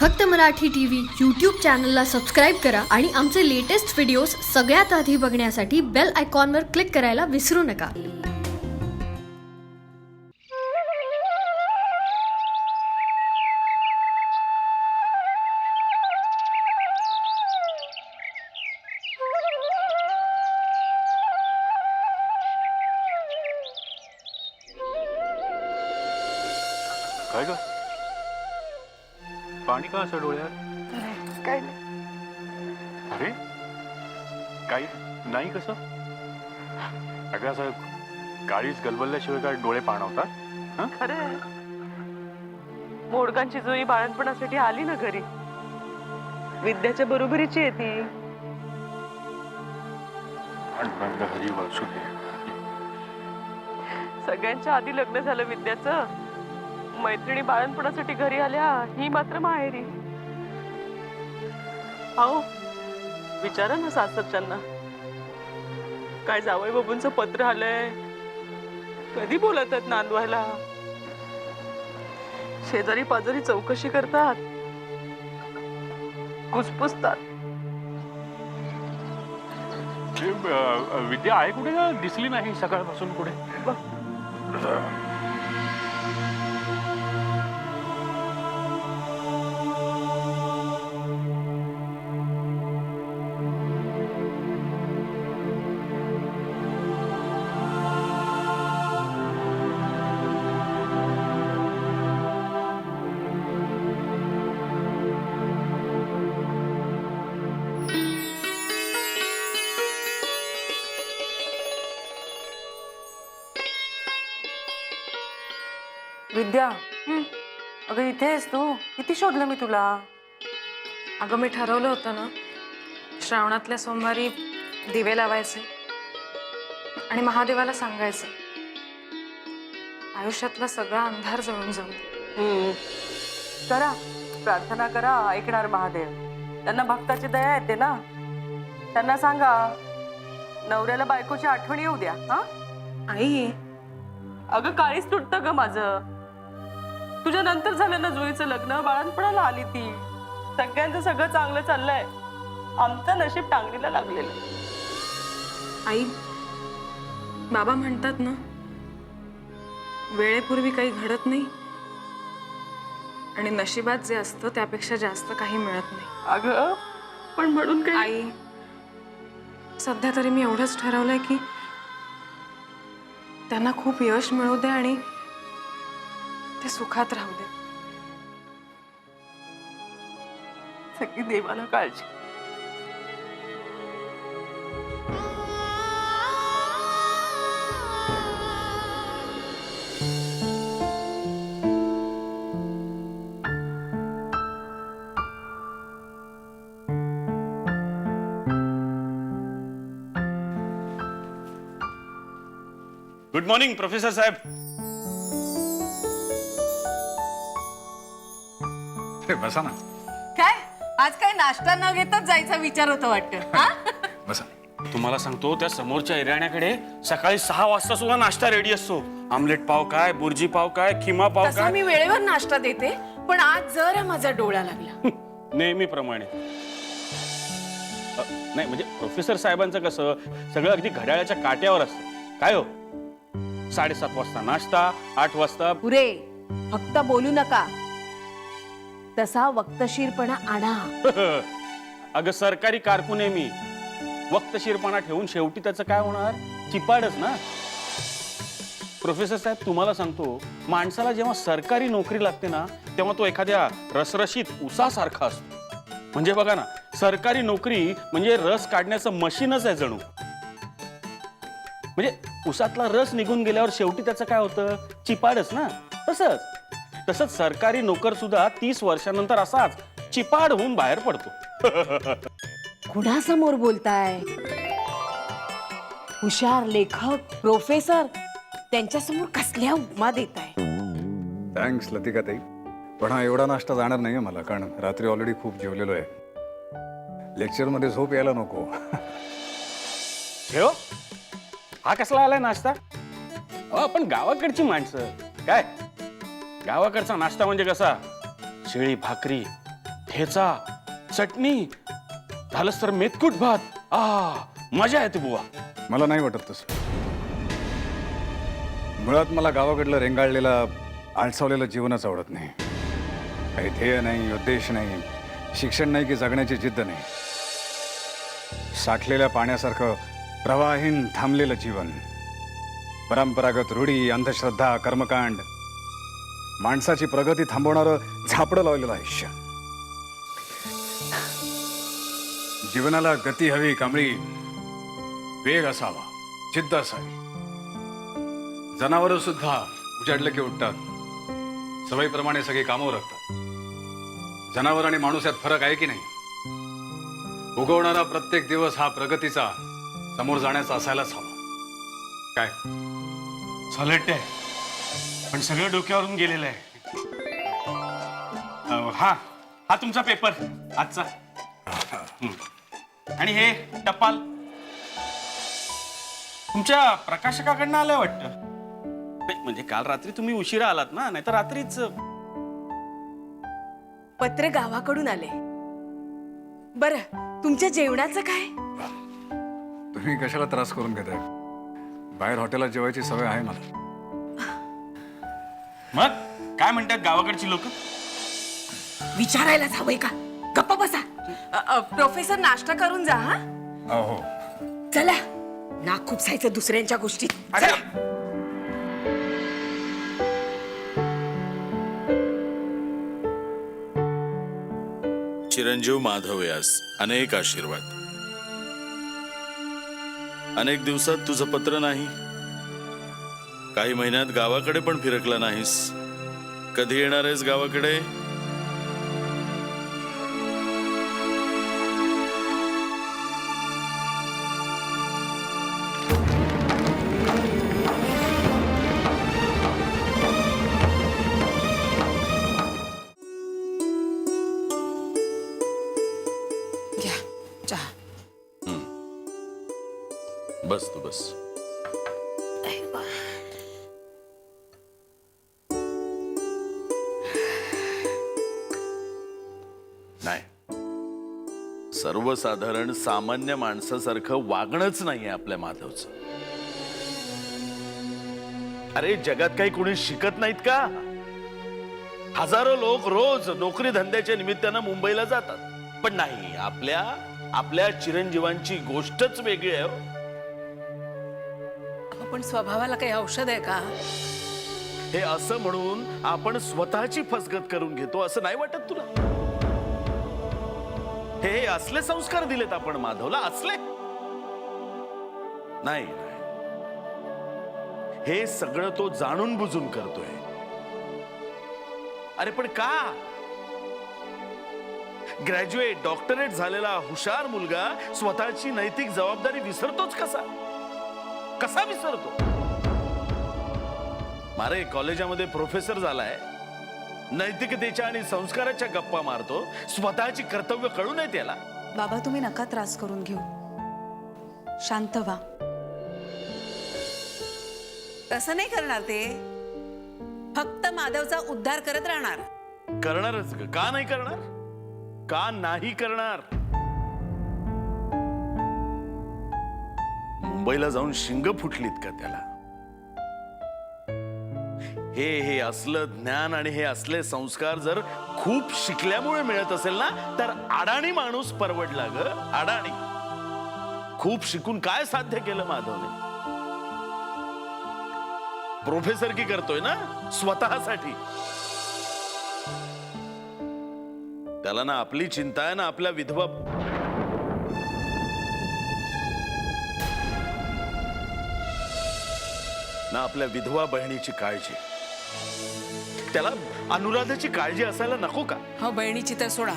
फक्त Marathi TV YouTube चॅनलला subscribe करा आणि आमचे लेटेस्ट व्हिडिओज सगळ्यात आधी बघण्यासाठी बेल आयकॉनवर क्लिक करायला विसरू नका. काय ग पाणी का असं डोळ्यात? काय नाही. अरे काही नाही कसं? अगं असं काळीच गलबलल्याशिवाय काय डोळे पाणवतात? खरंय. मोडकांची जुई बाळणपणासाठी आली ना घरी. विद्याच्या बरोबरीची आहे ती. बंद हरी वासू दे. सगळ्यांच्या आधी लग्न झालं विद्याचं. मैत्रिणी बाळणपणासाठी घरी आल्या, ही मात्र माहेरी. अहो विचारा ना सासरच्यांना, काय जावई बाबूंचं पत्र आलंय, कधी बोलत आहेत नांदवायला. शेजारी पाजारी चौकशी करतात, कुसपुसतात. विद्या आहे कुठे का? दिसली नाही सकाळपासून कुठे. विद्या, अगं इथे आहेस तू? किती शोधलं मी तुला. अगं मी ठरवलं होतं ना, श्रावणातल्या सोमवारी दिवे लावायचे आणि महादेवाला सांगायचं आयुष्यातला सगळा अंधार जळून जाऊ दे. करा प्रार्थना करा, ऐकणार महादेव. त्यांना भक्ताची दया येते ना. त्यांना सांगा नवऱ्याला बायकोची आठवण येऊ द्या. हा आई, अगं काळीच तुटतं ग माझं. तुझ्या नंतर झालं ना जुईचं लग्न, बाळणपणाला आली ती. सगळ्यांचं सगळं चांगलं चाललंय, आमचं नशीब टांगणीला लागलेलं. आई, बाबा म्हणतात ना, वेळेपूर्वी काही घडत नाही आणि नशिबात जे असतं त्यापेक्षा जास्त काही मिळत नाही. अगं पण म्हणून काय? आई, सध्या तरी मी एवढंच ठरवलंय की त्यांना खूप यश मिळू दे आणि ते सुखात राहू दे. सगळी देवाला काळजी. गुड मॉर्निंग प्रोफेसर साहेब. बसा ना. काय आज काही नाश्ता न घेताच जायचा विचार होता वाटतं. बसा. तुम्हाला सांगतो, त्या समोरच्या एरियाण्याकडे सकाळी 6 वाजता सुद्धा नाश्ता रेडी असतो. आमलेट पाव काय, बुर्जी पाव काय, खिमा पाव तसा काय. मी वेळेवर नाश्ता देते, पण आज जरा माझा डोळा लागला. नेहमीप्रमाणे. नाही म्हणजे प्रोफेसर साहेबांचं कसं सगळं अगदी घड्याळाच्या काट्यावर असतं. काय हो, 7:30 वाजता नाश्ता, 8 वाजता. पुरे फक्त बोलू नका, तसा वक्तशीरपणा आणा. अगं सरकारी कारकून आहे मी. वक्तशीरपणा ठेवून शेवटी त्याचं काय होणार? चिपाडच ना. प्रोफेसर साहेब तुम्हाला सांगतो, माणसाला जेव्हा सरकारी नोकरी लागते ना, तेव्हा तो एखाद्या रसरशीत उसासारखा असतो. म्हणजे बघा ना, सरकारी नोकरी म्हणजे रस काढण्याचं मशीनच आहे जणू. म्हणजे उसातला रस निघून गेल्यावर शेवटी त्याचं काय होतं? चिपाडच ना. तसंच सरकारी नोकर सुद्धा 30 वर्षानंतर असाच चिपाड होऊन बाहेर पडतो. कुणासमोर बोलताय? हुशार लेखक, प्रोफेसर, त्यांच्यासमोर कसल्या उपमा देताय? थँक्स लतिकाताई, पण हा एवढा नाश्ता जाणार नाही मला, कारण रात्री ऑलरेडी खूप जेवलेलो आहे. लेक्चरमध्ये झोप यायला नको. ठेव, हा कसला आलाय नाश्ता? आपण गावाकडची माणसं काय, गावाकडचा नाश्ता म्हणजे कसा, शिळी भाकरी, ठेचा, चटणी, झालंच तर मेतकूट भात. मजा येते बुवा. मला नाही वाटत तसं. मुळात मला गावाकडलं रेंगाळलेलं आळसावलेलं जीवनच आवडत नाही. काही ध्येय नाही, उद्देश नाही, शिक्षण नाही की जगण्याची जिद्द नाही. साठलेल्या पाण्यासारखं प्रवाहीन थांबलेलं जीवन, परंपरागत रूढी, अंधश्रद्धा, कर्मकांड, माणसाची प्रगती थांबवणारं झापडं लावलेलं आयुष्य. जीवनाला गती हवी, कांबळी, वेग असावा, जिद्द असावी. जनावरं सुद्धा उजाडलं की उठतात, सवयीप्रमाणे सगळी कामं उरकतात. जनावर आणि माणूस यात फरक आहे की नाही? उगवणारा प्रत्येक दिवस हा प्रगतीचा, समोर जाण्याचा असायलाच हवा. काय सॉलिड आहे, पण सगळं डोक्यावरून गेलेलं आहे. हा हा तुमचा पेपर आजचा. आणि हे टपाल तुमच्या प्रकाशकाकडनं आलंय वाटतं. म्हणजे काल रात्री तुम्ही उशिरा आलात ना, नाही तर रात्रीच. पत्र गावाकडून आले. बरं, तुमच्या जेवणाचं काय? तुम्ही कशाला त्रास करून घेताय? बाहेर हॉटेलात जेवायची सवय आहे मला. मग काय म्हणतात गावाकडची लोक? विचारायलाच हवंय का? गप्प बसा. प्रोफेसर, नाश्ता करून जा. हा, हो. चला. नाक खुपसायचं दुसऱ्यांच्या गोष्टीत. अरे चला. चिरंजीव माधव व्यास, अनेक आशीर्वाद. अनेक दिवसात तुझं पत्र नाही. काही महिन्यात गावाकडे पण फिरकला नाहीस. कधी येणार आहेस गावाकडे? घ्या चहा. बस तू बस. नाही, सर्वसाधारण सामान्य माणसासारखं वागणंच नाहीये आपल्या माधवचं. अरे जगात काही कोणी शिकत नाहीत का? हजारो लोक रोज नोकरी धंद्याच्या निमित्तानं मुंबईला जातात, पण नाही, आपल्या चिरंजीवांची गोष्टच वेगळी आहे. पण स्वभावाला काही औषध आहे का? हे असं म्हणून आपण स्वतःची फसगत करून घेतो असं नाही वाटत तुला? हे असले संस्कार दिलेत आपण माधवला, असले नाही. हे सगळं तो जाणून बुजून करतोय. अरे पण का? ग्रॅज्युएट, डॉक्टरेट झालेला हुशार मुलगा स्वतःची नैतिक जबाबदारी विसरतोच कसा? कसा विसरतो? मारे कॉलेजामध्ये प्रोफेसर झालाय, नैतिकतेच्या आणि संस्काराच्या गप्पा मारतो, स्वतःची कर्तव्य कळू नये त्याला. बाबा, तुम्ही नका त्रास करून घेऊ, शांत व्हा. तसं नाही करणार ते. फक्त माधवचा उद्धार करत राहणार. करणारच का नाही करणार? का नाही करणार? मुंबईला जाऊन शिंग फुटलीत का त्याला? हे असलं ज्ञान आणि हे असले संस्कार जर खूप शिकल्यामुळे मिळत असेल ना, तर अडाणी माणूस परवडला ग. अडाणी. खूप शिकून काय साध्य केलं माधवने? प्रोफेसर की करतोय ना स्वतःसाठी. त्याला ना आपली चिंता आहे ना आपल्या विधवा आपल्या विधवा बहिणीची काळजी. त्याला अनुराधाची काळजी असायला नको का? हो, बहिणीची तर सोडा,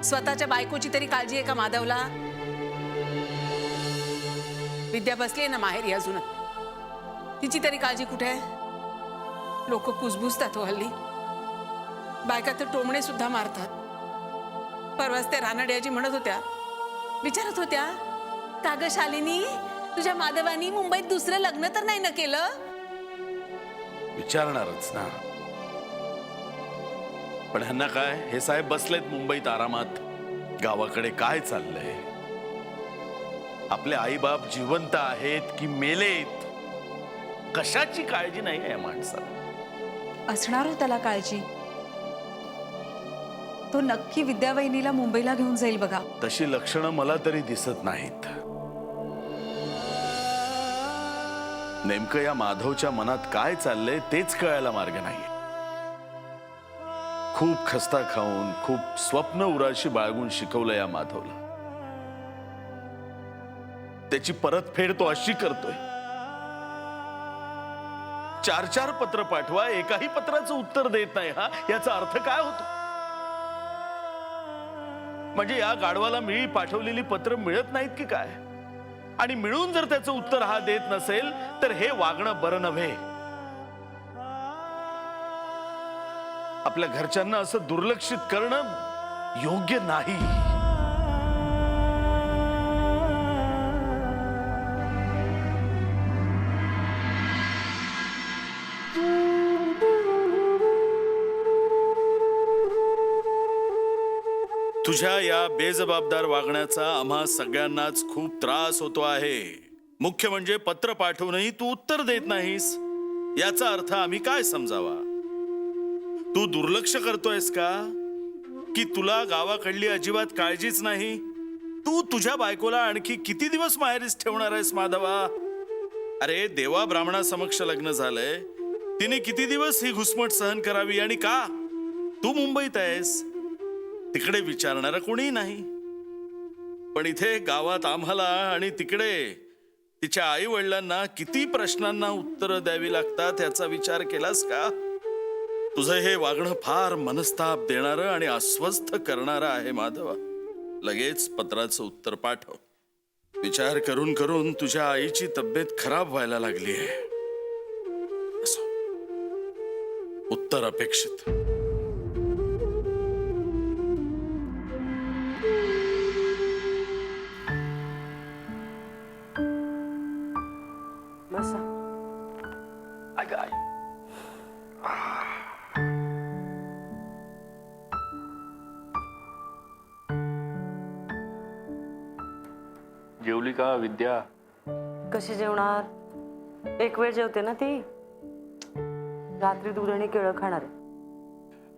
स्वतःच्या बायकोची तरी काळजी आहे का माधवला? विद्या बसली ना माहेरी अजून, तिची तरी काळजी कुठे आहे? लोक कुजबुजतात हो हल्ली. बायका तर टोमणे सुद्धा मारतात. परवाच त्या रानड्याजी म्हणत होत्या, विचारत होत्या, का ग शालिनी, तुझ्या माधवानी मुंबईत दुसरं लग्न तर नाही ना केलं? विचारणारच ना. पण ह्यांना काय, हे साहेब बसलेत मुंबईत आरामात. गावाकडे काय चाललंय, आपले आईबाप जिवंत आहेत की मेलेत, कशाची काळजी नाही आहे या माणसाला. असणार हो त्याला काळजी. तो नक्की विद्यावहिनीला मुंबईला घेऊन जाईल बघा. तशी लक्षणं मला तरी दिसत नाहीत. नेमकं या माधवच्या मनात काय चाललंय तेच कळायला मार्ग नाही. खूप खस्ता खाऊन, खूप स्वप्न उराशी बाळगून शिकवलं या माधवला. त्याची परतफेड तो अशी करतोय. 4-4 पत्र पाठवा, एकाही पत्राचं उत्तर देत नाही. हा याचा अर्थ काय होतो? म्हणजे या गाढवाला मिळी पाठवलेली पत्र मिळत नाहीत की काय? आणि मिळून जर त्याचं उत्तर हा देत नसेल तर हे वागणं बरं नव्हे. आपल्या घरच्यांना असं दुर्लक्षित करणं योग्य नाही. तुझ्या या बेजबाबदार वागण्याचा आम्हा सगळ्यांनाच खूप त्रास होतो आहे. मुख्य म्हणजे पत्र पाठवूनही तू उत्तर देत नाहीस. याचा अर्थ आम्ही काय समजावा? तू दुर्लक्ष करतोयस का, की तुला गावाकडली अजिबात काळजीच नाही? तू तुझ्या बायकोला आणखी किती दिवस माहेरीस ठेवणार आहेस माधवा? अरे देवा ब्राह्मणासमक्ष लग्न झालंय, तिने किती दिवस ही घुसमट सहन करावी? आणि का तू मुंबईत आहेस, तिकडे विचारणार कोणी नाही. पण इथे गावात आम्हाला आणि तिकडे तिच्या आई वडिलांना किती प्रश्नांना उत्तर द्यावी लागतात याचा विचार केलास का? तुझं हे वागणं फार मनस्ताप देणारं आणि अस्वस्थ करणारं आहे माधवा. लगेच पत्राचं उत्तर पाठव. विचार करून करून तुझ्या आईची तब्येत खराब व्हायला लागली आहे. असो, उत्तर अपेक्षित. बसा. अगं आई, जेवली का विद्या? कशी जेवणार? एक वेळ जेवते ना ती. रात्री दूध आणि केळं खाणार आहे.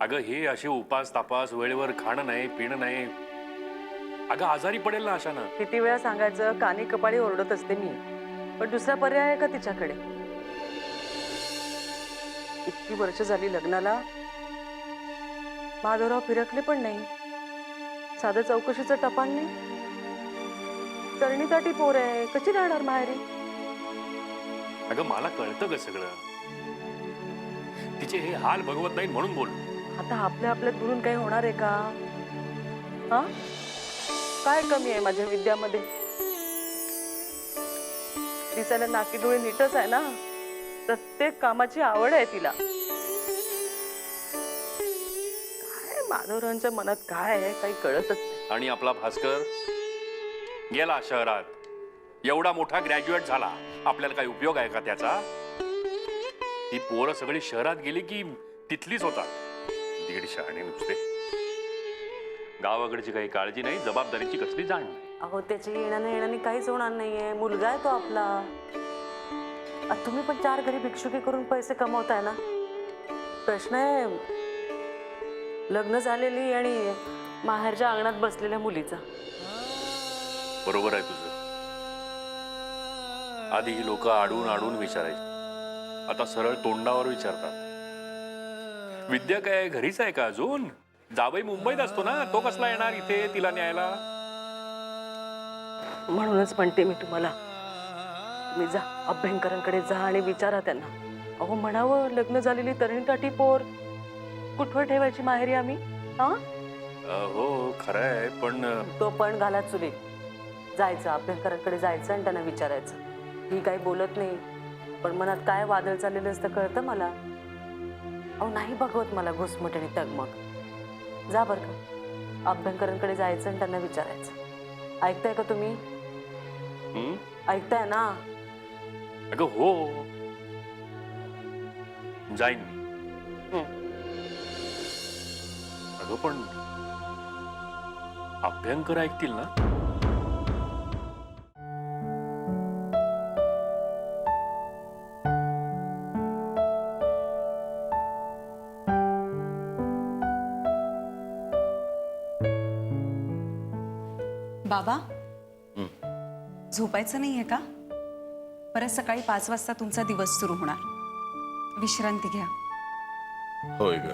अगं हे असे उपास तापास वेळेवर खाणं नाही, पिणं नाही. अगं आजारी पडेल ना अशानं. किती वेळा सांगायचं, कानी कपाळी ओरडत असते मी, पण दुसरा पर्याय आहे का तिच्याकडे? इतकी वर्ष झाली लग्नाला, माधवराव फिरकले पण नाही, साधं चौकशीचं टपाल नाही. तरणीताटी पोर आहे, कशी राहणार माहेरी? अगं मला कळतं ग सगळं. तिचे हे हाल भगवत नाही म्हणून बोल. आता आपल्या आपल्यात बोलून काही होणार आहे का? हा, काय कमी आहे माझ्या विद्यामध्ये? दिसायला नाकी डोळे नीटच आहे ना. प्रत्येक कामाची आवड आहे तिला. काय माधवरावांच्या मनात काय आहे काही कळतच नाही. आणि आपला भास्कर गेला शहरात, एवढा मोठा ग्रॅज्युएट झाला, आपल्याला काही उपयोग आहे का त्याचा? ती पोरं सगळी शहरात गेली की तिथलीच होतात. दीडशे आणि नुसते. गावाकडची काही काळजी नाही, जबाबदारीची कसली जाण नाही. अहो त्याची येण्याने काहीच होणार नाहीये. मुलगा आहे तो आपला. तुम्ही पण 4 घरी भिक्षुकी करून पैसे कमवताय ना. प्रश्न आहे लग्न झालेली आणि माहेरच्या अंगणात बसलेल्या मुलीचा. बरोबर आहे तुझं. आधी ही लोक आडून आडून विचारायची, आता सरळ तोंडावर विचारतात. विद्या काय घरीच आहे का अजून? जावई मुंबईत असतो ना, तो कसला येणार इथे तिला न्यायला? म्हणूनच म्हणते मी तुम्हाला, तुम्ही जा अभ्यंकरांकडे जा आणि विचारा त्यांना. अहो म्हणावं, लग्न झालेली तरणीताटी पोर कुठवर ठेवायची माहेरी आम्ही? हा, हो खरं आहे, पण तो पण घाला चुलीत. जायचं अभ्यंकरांकडे जायचं आणि त्यांना विचारायचं. ही काही बोलत नाही, पण मनात काय वादळ चाललेलं असतं कळतं मला. अहो नाही बघवत मला घुसमट आणि तगमग. जा बरं का, अभ्यंकरांकडे जायचं आणि त्यांना विचारायचं. ऐकताय का तुम्ही? ऐकताय ना? अगं हो, जाईन मी. अगं पण अभ्यंकर ऐकतील ना? बाबा झोपायचं नाहीये का? परत सकाळी 5 वाजता तुमचा दिवस सुरू होणार. विश्रांती घ्या. होय ग,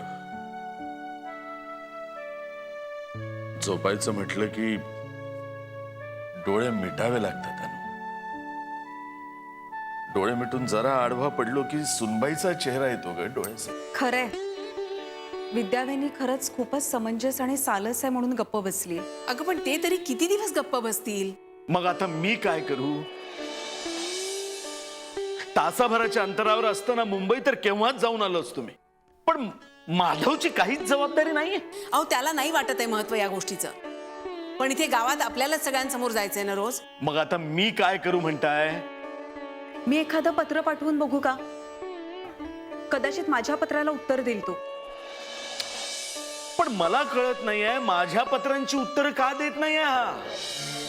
झोपायचं म्हटलं की डोळे मिटावे लागतात अनु. डोळे मिटून जरा आडवा पडलो की सुनबाईचा चेहरा येतो ग डोळ्यासमोर. खरंय, विद्यावेनी खरंच खूपच समंजस आणि सालस आहे म्हणून गप्प बसली. अगं पण ते तरी किती दिवस गप्प बसतील? मग आता मी काय करू? तासाभराच्या अंतरावर असताना मुंबई तर केव्हाच जाऊन आलो असतो मी. पण माधवची काहीच जबाबदारी नाहीये. अहो त्याला नाही वाटत आहे महत्व या गोष्टीचं, पण इथे गावात आपल्यालाच सगळ्यांसमोर जायचंय ना रोज. मग आता मी काय करू म्हणताय? मी एखादं पत्र पाठवून बघू का? कदाचित माझ्या पत्राला उत्तर देईल तो. पण मला कळत नाहीये माझ्या पत्रांची उत्तर का देत नाहीये हा.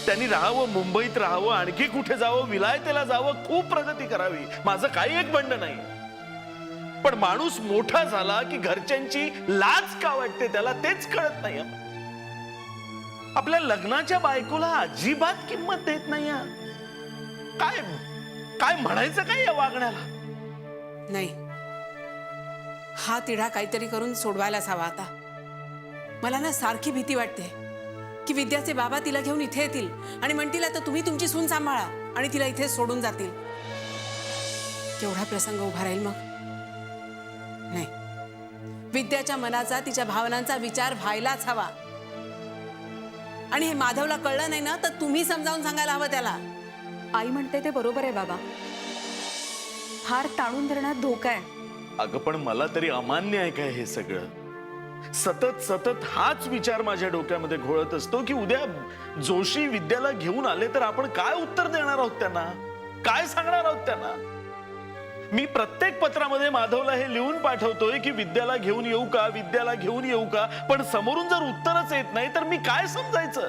त्यांनी राहावं, मुंबईत राहावं, आणखी कुठे जावं, विलायतेला जावं, खूप प्रगती करावी, माझं काही एक बंड नाही. पण माणूस मोठा झाला की घरच्यांची लाज का वाटते त्याला तेच कळत नाही. आपल्या लग्नाच्या बायकोला अजिबात किंमत देत नाही. काय काय म्हणायचं काय या वागण्याला? नाही, हा तिढा काहीतरी करून सोडवायलाच हवा आता. मला ना सारखी भीती वाटते की विद्याचे बाबा तिला घेऊन इथे येतील आणि म्हणतील आता तुम्ही तुमची सून सांभाळा, आणि तिला इथे सोडून जातील. केवढा प्रसंग उभा राहील मग. नाही, विद्याच्या मनाचा, तिच्या भावनांचा विचार व्हायलाच हवा. आणि हे माधवला कळलं नाही ना तर तुम्ही समजावून सांगायला हवं त्याला. आई म्हणते ते बरोबर आहे बाबा. हार ताणून धरण्यात धोका आहे. अगं पण मला तरी अमान्य आहे काय हे सगळं? सतत सतत हाच विचार माझ्या डोक्यामध्ये घोळत असतो की उद्या जोशी विद्याला घेऊन आले तर आपण काय उत्तर देणार आहोत त्यांना, काय सांगणार आहोत त्यांना. मी प्रत्येक पत्रामध्ये माधवला हे लिहून पाठवतोय की विद्याला घेऊन येऊ का, विद्याला घेऊन येऊ का, पण समोरून जर उत्तरच येत नाही तर मी काय समजायचं?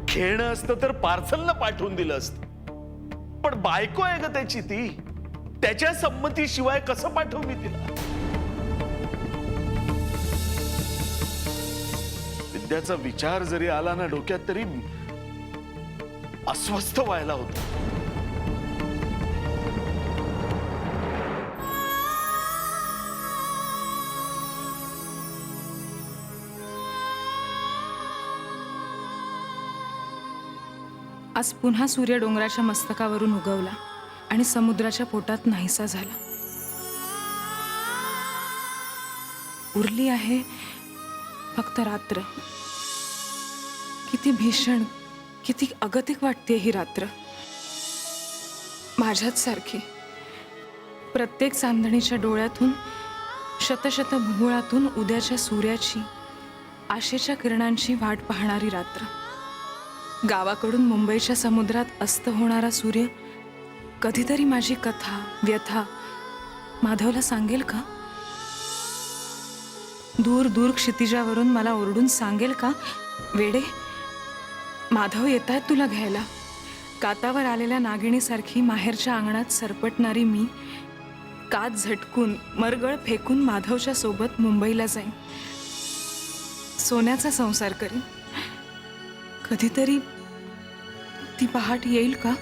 खेळणं असतं तर पार्सलनं पाठवून दिलं असतं, पण बायको आहे ग त्याची, ती त्याच्या संमतीशिवाय कसं पाठवू मी तिला? विद्याचा विचार जरी आला ना डोक्यात तरी अस्वस्थ व्हायला होतं. आज पुन्हा सूर्य डोंगराच्या मस्तकावरून उगवला आणि समुद्राच्या पोटात नाहीसा झाला. उरली आहे फक्त रात्र. किती भीषण, किती अगतिक वाटते ही रात्र. माझ्याच सारखी प्रत्येक चांदणीच्या डोळ्यातून, शतशत भुवळातून उद्याच्या सूर्याची, आशेच्या किरणांची वाट पाहणारी रात्र. गावाकडून मुंबईच्या समुद्रात अस्त होणारा सूर्य कधीतरी माझी कथा, व्यथा माधवला सांगेल का? दूर दूर क्षितिजावरून मला ओरडून सांगेल का, वेडे माधव येतायत तुला घ्यायला. कातावर आलेल्या नागिणीसारखी माहेरच्या अंगणात सरपटणारी मी कात झटकून, मरगळ फेकून माधवच्या सोबत मुंबईला जाईन. सोन्याचा संसार करीन. कधीतरी ती पहाट येईल का?